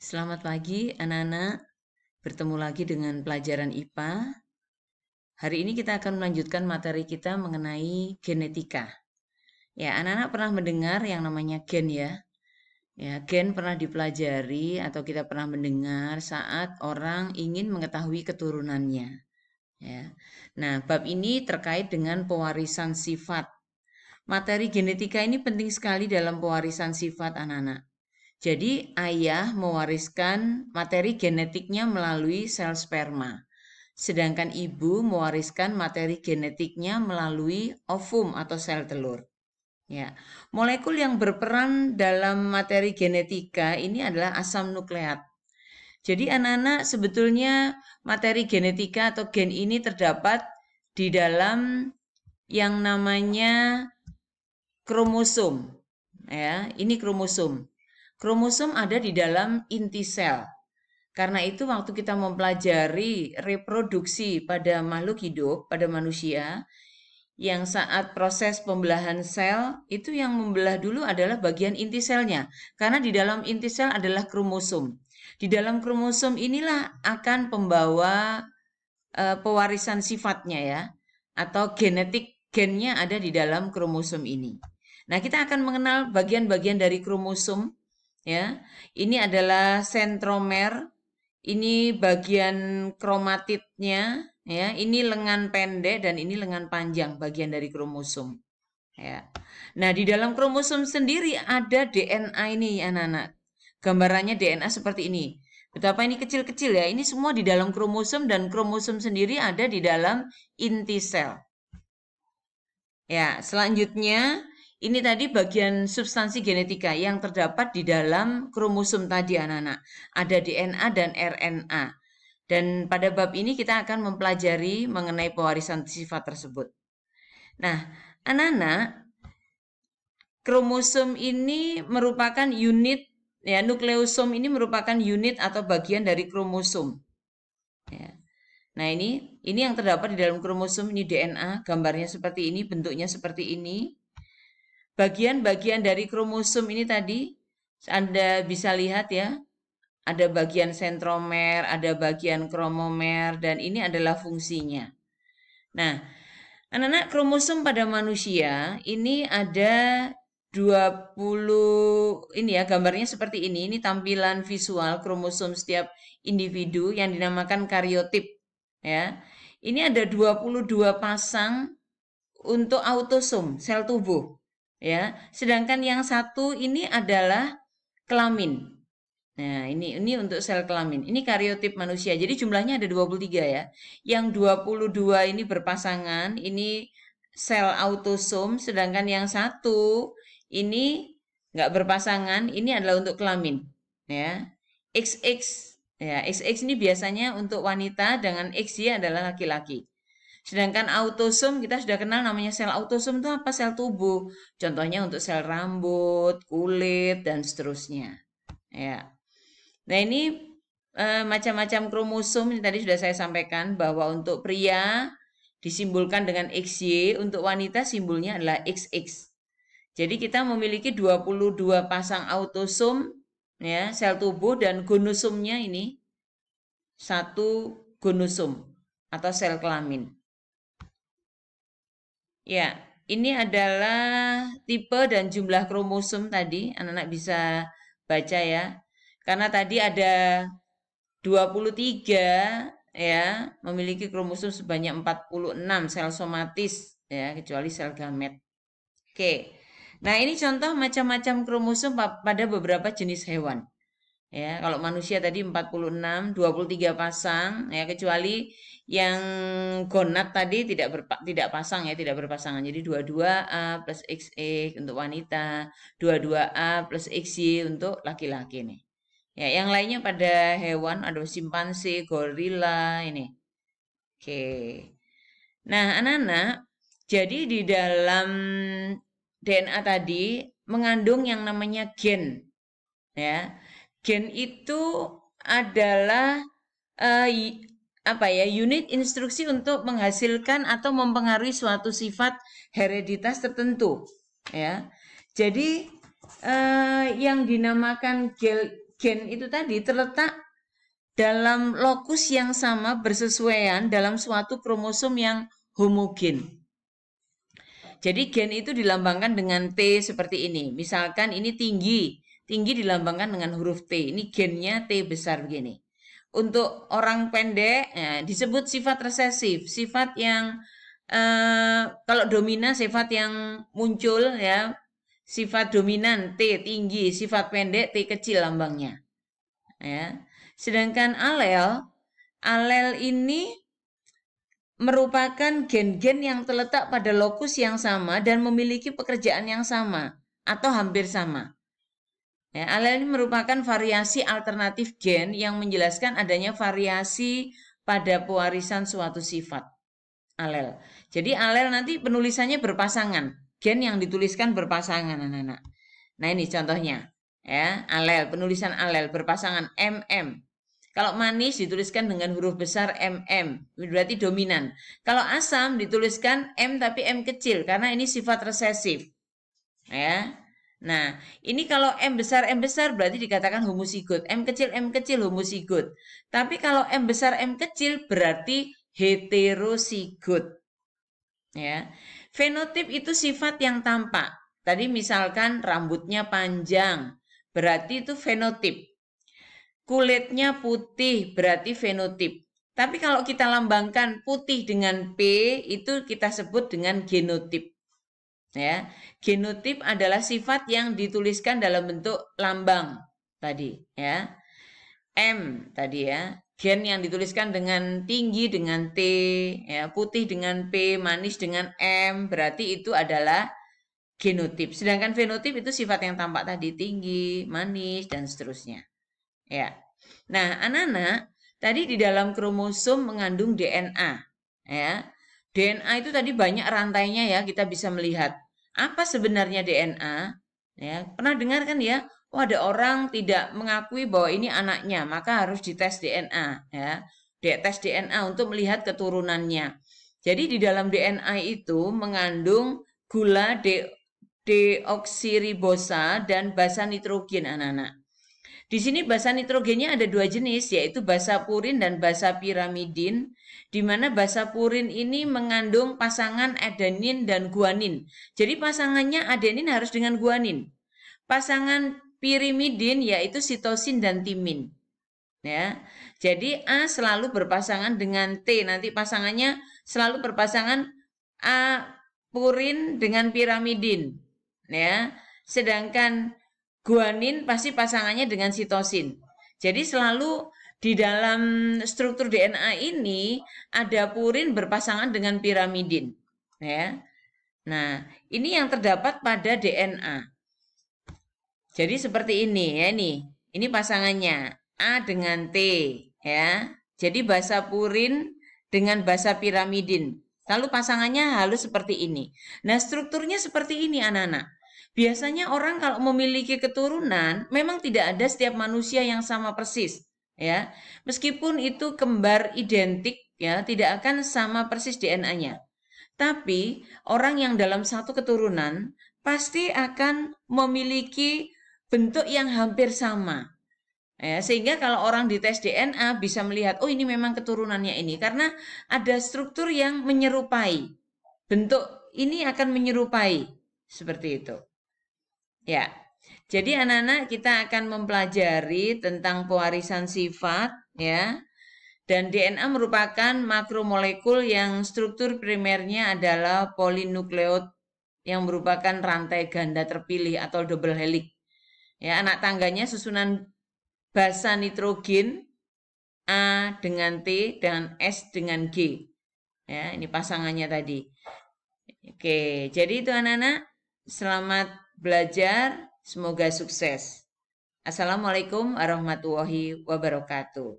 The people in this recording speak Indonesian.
Selamat pagi anak-anak, bertemu lagi dengan pelajaran IPA. Hari ini kita akan melanjutkan materi kita mengenai genetika. Ya, anak-anak pernah mendengar yang namanya gen ya. Ya, gen pernah dipelajari atau kita pernah mendengar saat orang ingin mengetahui keturunannya. Ya. Nah, bab ini terkait dengan pewarisan sifat. Materi genetika ini penting sekali dalam pewarisan sifat anak-anak. Jadi ayah mewariskan materi genetiknya melalui sel sperma. Sedangkan ibu mewariskan materi genetiknya melalui ovum atau sel telur. Ya. Molekul yang berperan dalam materi genetika ini adalah asam nukleat. Jadi anak-anak sebetulnya materi genetika atau gen ini terdapat di dalam yang namanya kromosom. Ya, ini kromosom. Kromosom ada di dalam inti sel. Karena itu waktu kita mempelajari reproduksi pada makhluk hidup, pada manusia, yang saat proses pembelahan sel, itu yang membelah dulu adalah bagian inti selnya. Karena di dalam inti sel adalah kromosom. Di dalam kromosom inilah akan pembawa pewarisan sifatnya ya, atau genetik gennya ada di dalam kromosom ini. Nah, kita akan mengenal bagian-bagian dari kromosom ya. Ini adalah sentromer, ini bagian kromatidnya ya, ini lengan pendek dan ini lengan panjang bagian dari kromosom ya. Nah, di dalam kromosom sendiri ada DNA ini anak-anak. Gambarannya DNA seperti ini. Betapa ini kecil-kecil ya. Ini semua di dalam kromosom dan kromosom sendiri ada di dalam inti sel. Ya, selanjutnya ini tadi bagian substansi genetika yang terdapat di dalam kromosom tadi anak-anak. Ada DNA dan RNA. Dan pada bab ini kita akan mempelajari mengenai pewarisan sifat tersebut. Nah, anak-anak, kromosom ini merupakan unit ya, nukleosom ini merupakan unit atau bagian dari kromosom. Ya. Nah, ini yang terdapat di dalam kromosom, ini DNA, gambarnya seperti ini, bentuknya seperti ini. Bagian-bagian dari kromosom ini tadi Anda bisa lihat ya, ada bagian sentromer, ada bagian kromomer, dan ini adalah fungsinya. Nah, anak-anak, kromosom pada manusia ini ada 20, ini ya gambarnya seperti ini tampilan visual kromosom setiap individu yang dinamakan kariotip ya. Ini ada 22 pasang untuk autosom, sel tubuh ya. Sedangkan yang satu ini adalah kelamin. Nah, ini untuk sel kelamin. Ini kariotip manusia. Jadi jumlahnya ada 23 ya. Yang 22 ini berpasangan, ini sel autosom, sedangkan yang satu ini nggak berpasangan, ini adalah untuk kelamin. Ya. XX ya, XX ini biasanya untuk wanita, dengan XY adalah laki-laki. Sedangkan autosom kita sudah kenal namanya sel autosom itu apa? Sel tubuh. Contohnya untuk sel rambut, kulit, dan seterusnya. Ya. Nah, ini macam-macam kromosom ini tadi sudah saya sampaikan bahwa untuk pria disimbolkan dengan XY, untuk wanita simbolnya adalah XX. Jadi kita memiliki 22 pasang autosom ya, sel tubuh, dan gonosomnya ini satu gonosom atau sel kelamin. Ya, ini adalah tipe dan jumlah kromosom tadi, anak-anak bisa baca ya. Karena tadi ada 23 ya, memiliki kromosom sebanyak 46 sel somatis ya, kecuali sel gamet. Oke. Nah, ini contoh macam-macam kromosom pada beberapa jenis hewan. Ya, kalau manusia tadi 46, 23 pasang ya, kecuali yang gonad tadi tidak pasang ya, tidak berpasangan. Jadi 22A plus XX untuk wanita, 22A plus XY untuk laki-laki nih. Ya, yang lainnya pada hewan ada simpanse, gorila ini. Oke. Nah, anak-anak, jadi di dalam DNA tadi mengandung yang namanya gen. Ya. Gen itu adalah unit instruksi untuk menghasilkan atau mempengaruhi suatu sifat hereditas tertentu. Ya. Jadi yang dinamakan gen itu tadi terletak dalam lokus yang sama bersesuaian dalam suatu kromosom yang homogen. Jadi gen itu dilambangkan dengan T seperti ini. Misalkan ini tinggi, tinggi dilambangkan dengan huruf T. Ini gennya T besar begini. Untuk orang pendek disebut sifat resesif, sifat yang kalau dominan sifat yang muncul ya, sifat dominan T tinggi, sifat pendek T kecil lambangnya. Ya. Sedangkan alel ini merupakan gen-gen yang terletak pada lokus yang sama dan memiliki pekerjaan yang sama atau hampir sama. Ya, alel ini merupakan variasi alternatif gen yang menjelaskan adanya variasi pada pewarisan suatu sifat. Alel. Jadi alel nanti penulisannya berpasangan. Gen yang dituliskan berpasangan anak-anak. Nah ini contohnya. Ya, alel, penulisan alel berpasangan MM. Kalau manis dituliskan dengan huruf besar MM, berarti dominan. Kalau asam dituliskan M tapi M kecil karena ini sifat resesif. Ya. Nah, ini kalau M besar berarti dikatakan homozigot. M kecil homozigot. Tapi kalau M besar M kecil berarti heterozigot. Ya. Fenotip itu sifat yang tampak. Tadi misalkan rambutnya panjang, berarti itu fenotip. Kulitnya putih berarti fenotip. Tapi kalau kita lambangkan putih dengan P itu kita sebut dengan genotip. Ya, genotip adalah sifat yang dituliskan dalam bentuk lambang tadi, ya. M tadi ya, gen yang dituliskan dengan tinggi dengan T, ya, putih dengan P, manis dengan M, berarti itu adalah genotip. Sedangkan fenotip itu sifat yang tampak tadi, tinggi, manis dan seterusnya. Ya. Nah, anak-anak, tadi di dalam kromosom mengandung DNA, ya. DNA itu tadi banyak rantainya ya, kita bisa melihat. Apa sebenarnya DNA? Ya, pernah dengar kan ya? Oh, ada orang tidak mengakui bahwa ini anaknya, maka harus dites DNA, ya. Tes DNA untuk melihat keturunannya. Jadi di dalam DNA itu mengandung gula deoksiribosa dan basa nitrogen, anak-anak. Di sini basa nitrogennya ada dua jenis, yaitu basa purin dan basa pirimidin, di mana basa purin ini mengandung pasangan adenin dan guanin. Jadi pasangannya adenin harus dengan guanin. Pasangan pirimidin yaitu sitosin dan timin. Ya. Jadi A selalu berpasangan dengan T, nanti pasangannya selalu berpasangan A purin dengan pirimidin. Ya. Sedangkan guanin pasti pasangannya dengan sitosin. Jadi selalu di dalam struktur DNA ini ada purin berpasangan dengan pirimidin. Ya. Nah, ini yang terdapat pada DNA. Jadi seperti ini ya nih. Ini pasangannya A dengan T ya. Jadi basa purin dengan basa pirimidin. Lalu pasangannya halus seperti ini. Nah, strukturnya seperti ini anak-anak. Biasanya orang kalau memiliki keturunan memang tidak ada setiap manusia yang sama persis ya. Meskipun itu kembar identik ya, tidak akan sama persis DNA-nya. Tapi orang yang dalam satu keturunan pasti akan memiliki bentuk yang hampir sama. Ya, sehingga kalau orang dites DNA bisa melihat, oh ini memang keturunannya ini. Karena ada struktur yang menyerupai. Bentuk ini akan menyerupai. Seperti itu. Ya, jadi anak-anak kita akan mempelajari tentang pewarisan sifat. Ya, dan DNA merupakan makromolekul yang struktur primernya adalah polinukleot yang merupakan rantai ganda terpilih atau double helix. Ya, anak tangganya susunan basa nitrogen A dengan T dan S dengan G. Ya, ini pasangannya tadi. Oke, jadi itu anak-anak. Selamat belajar, semoga sukses. Assalamualaikum warahmatullahi wabarakatuh.